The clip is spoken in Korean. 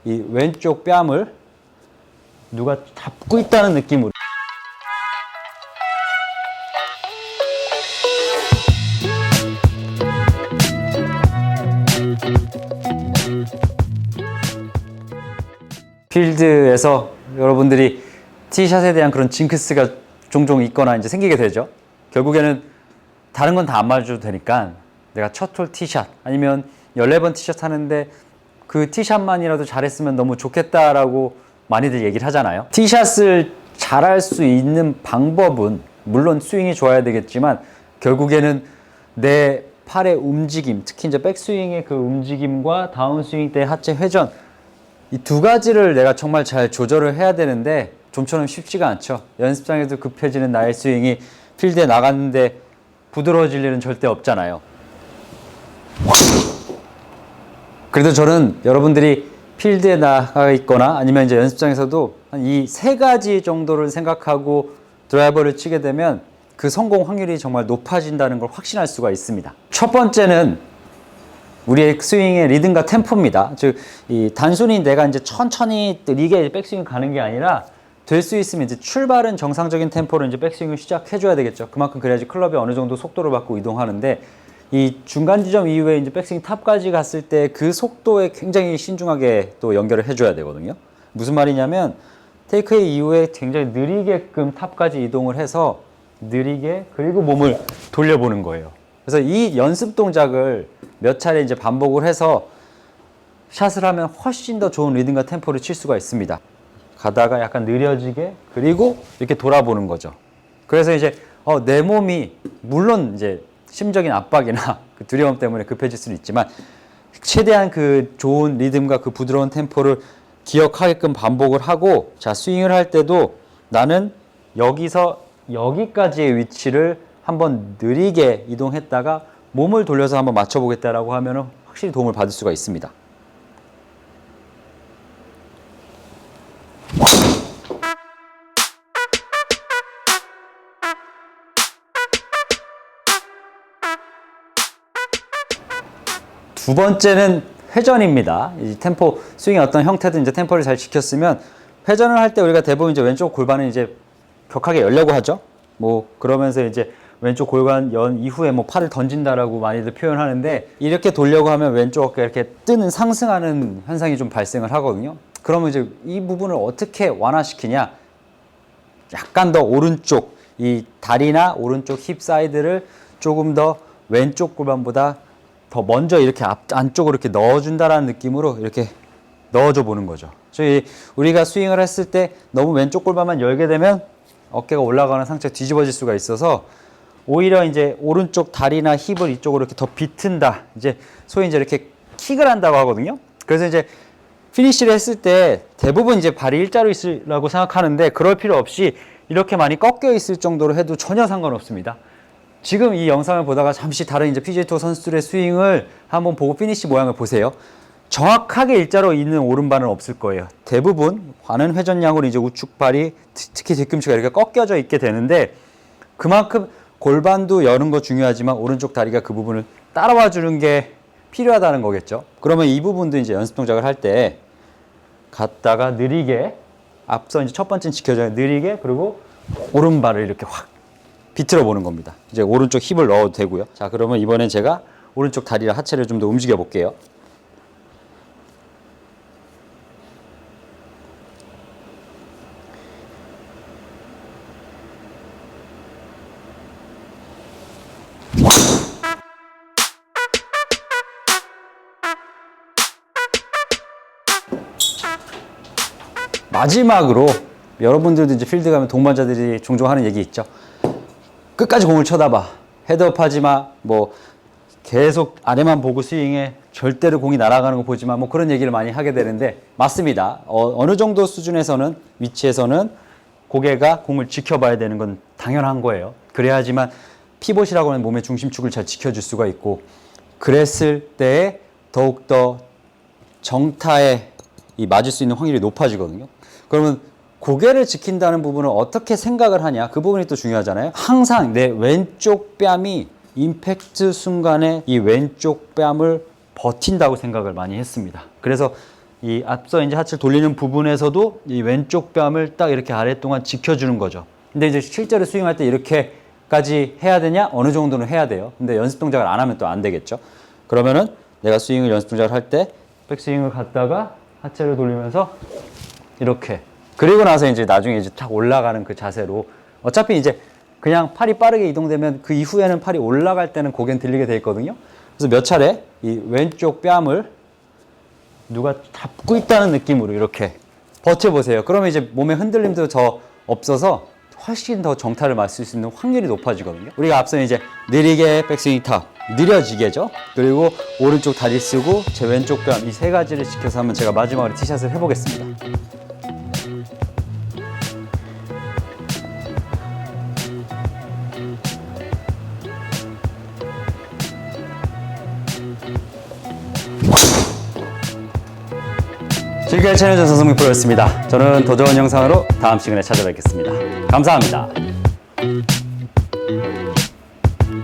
이 왼쪽 뺨을 누가 잡고 있다는 느낌으로. 필드에서 여러분들이 티샷에 대한 그런 징크스가 종종 있거나 이제 생기게 되죠. 결국에는 다른 건 다 안 맞아도 되니까 내가 첫 홀 티샷 아니면 14번 티샷 하는데 그 티샷만이라도 잘했으면 너무 좋겠다라고 많이들 얘기를 하잖아요. 티샷을 잘할 수 있는 방법은 물론 스윙이 좋아야 되겠지만 결국에는 내 팔의 움직임, 특히 이제 백스윙의 그 움직임과 다운스윙 때 하체 회전, 이 두 가지를 내가 정말 잘 조절을 해야 되는데 좀처럼 쉽지가 않죠. 연습장에서 급해지는 나의 스윙이 필드에 나갔는데 부드러워질 일은 절대 없잖아요. 그래도 저는 여러분들이 필드에 나가 있거나 아니면 이제 연습장에서도 한 이 세 가지 정도를 생각하고 드라이버를 치게 되면 그 성공 확률이 정말 높아진다는 걸 확신할 수가 있습니다. 첫 번째는 우리의 스윙의 리듬과 템포입니다. 즉, 이 단순히 내가 이제 천천히 느리게 백스윙 가는 게 아니라 될 수 있으면 이제 출발은 정상적인 템포로 이제 백스윙을 시작해줘야 되겠죠. 그만큼 그래야지 클럽이 어느 정도 속도를 받고 이동하는데 이 중간 지점 이후에 이제 백스윙 탑까지 갔을 때 그 속도에 굉장히 신중하게 또 연결을 해줘야 되거든요. 무슨 말이냐면 테이크웨이 이후에 굉장히 느리게끔 탑까지 이동을 해서 느리게 그리고 몸을 돌려보는 거예요. 그래서 이 연습 동작을 몇 차례 이제 반복을 해서 샷을 하면 훨씬 더 좋은 리듬과 템포를 칠 수가 있습니다. 가다가 약간 느려지게 그리고 이렇게 돌아보는 거죠. 그래서 이제 내 몸이 물론 이제 심적인 압박이나 그 두려움 때문에 급해질 수는 있지만 최대한 그 좋은 리듬과 그 부드러운 템포를 기억하게끔 반복을 하고 자 스윙을 할 때도 나는 여기서 여기까지의 위치를 한번 느리게 이동했다가 몸을 돌려서 한번 맞춰보겠다라고 하면 확실히 도움을 받을 수가 있습니다. 두 번째는 회전입니다. 이 템포, 스윙의 어떤 형태든 이제 템포를 잘 지켰으면 회전을 할 때 우리가 대부분 이제 왼쪽 골반을 이제 격하게 열려고 하죠. 뭐 그러면서 이제 왼쪽 골반 연 이후에 뭐 팔을 던진다라고 많이들 표현하는데 이렇게 돌려고 하면 왼쪽 어깨가 이렇게 뜨는 상승하는 현상이 좀 발생을 하거든요. 그러면 이제 이 부분을 어떻게 완화시키냐? 약간 더 오른쪽 이 다리나 오른쪽 힙 사이드를 조금 더 왼쪽 골반보다 더 먼저 이렇게 안쪽으로 이렇게 넣어준다라는 느낌으로 이렇게 넣어줘 보는 거죠. 저희 우리가 스윙을 했을 때 너무 왼쪽 골반만 열게 되면 어깨가 올라가는 상태가 뒤집어질 수가 있어서 오히려 이제 오른쪽 다리나 힙을 이쪽으로 이렇게 더 비튼다. 이제 소위 이제 이렇게 킥을 한다고 하거든요. 그래서 이제 피니시를 했을 때 대부분 이제 발이 일자로 있으라고 생각하는데 그럴 필요 없이 이렇게 많이 꺾여 있을 정도로 해도 전혀 상관없습니다. 지금 이 영상을 보다가 잠시 다른 이제 PGA 투어 선수들의 스윙을 한번 보고 피니시 모양을 보세요. 정확하게 일자로 있는 오른발은 없을 거예요. 대부분 많은 회전량으로 이제 우측 발이 특히 뒤꿈치가 이렇게 꺾여져 있게 되는데 그만큼 골반도 여는 거 중요하지만 오른쪽 다리가 그 부분을 따라와 주는 게 필요하다는 거겠죠. 그러면 이 부분도 이제 연습 동작을 할 때 갔다가 느리게 앞서 이제 첫 번째는 지켜줘야 느리게 그리고 오른발을 이렇게 확 비틀어 보는 겁니다. 이제 오른쪽 힙을 넣어도 되고요. 자, 그러면 이번엔 제가 오른쪽 다리랑 하체를 좀 더 움직여 볼게요. 마지막으로 여러분들도 이제 필드 가면 동반자들이 종종 하는 얘기 있죠. 끝까지 공을 쳐다봐. 헤드업 하지 마. 뭐 계속 아래만 보고 스윙해. 절대로 공이 날아가는 거 보지 마. 뭐 그런 얘기를 많이 하게 되는데 맞습니다. 어느 정도 수준에서는 위치에서는 고개가 공을 지켜봐야 되는 건 당연한 거예요. 그래야지만 피봇이라고 하는 몸의 중심축을 잘 지켜줄 수가 있고 그랬을 때 더욱더 정타에 맞을 수 있는 확률이 높아지거든요. 그러면 고개를 지킨다는 부분을 어떻게 생각을 하냐 그 부분이 또 중요하잖아요. 항상 내 왼쪽 뺨이 임팩트 순간에 이 왼쪽 뺨을 버틴다고 생각을 많이 했습니다. 그래서 이 앞서 이제 하체를 돌리는 부분에서도 이 왼쪽 뺨을 딱 이렇게 아랫동안 지켜주는 거죠. 근데 이제 실제로 스윙할 때 이렇게까지 해야 되냐? 어느 정도는 해야 돼요. 근데 연습 동작을 안 하면 또 안 되겠죠. 그러면은 내가 스윙을 연습 동작을 할 때 백스윙을 갔다가 하체를 돌리면서 이렇게. 그리고 나서 이제 나중에 이제 탁 올라가는 그 자세로. 어차피 이제 그냥 팔이 빠르게 이동되면 그 이후에는 팔이 올라갈 때는 고개는 들리게 돼 있거든요. 그래서 몇 차례 이 왼쪽 뺨을 누가 잡고 있다는 느낌으로 이렇게 버텨보세요. 그러면 이제 몸의 흔들림도 더 없어서 훨씬 더 정타를 맞을 수 있는 확률이 높아지거든요. 우리가 앞서 이제 느리게 백스윙 탑, 느려지게죠. 그리고 오른쪽 다리 쓰고 제 왼쪽 뺨 이 세 가지를 지켜서 한번 제가 마지막으로 티샷을 해보겠습니다. 지금까지 채널 전성민 프로였습니다. 저는 더 좋은 영상으로 다음 시간에 찾아뵙겠습니다. 감사합니다.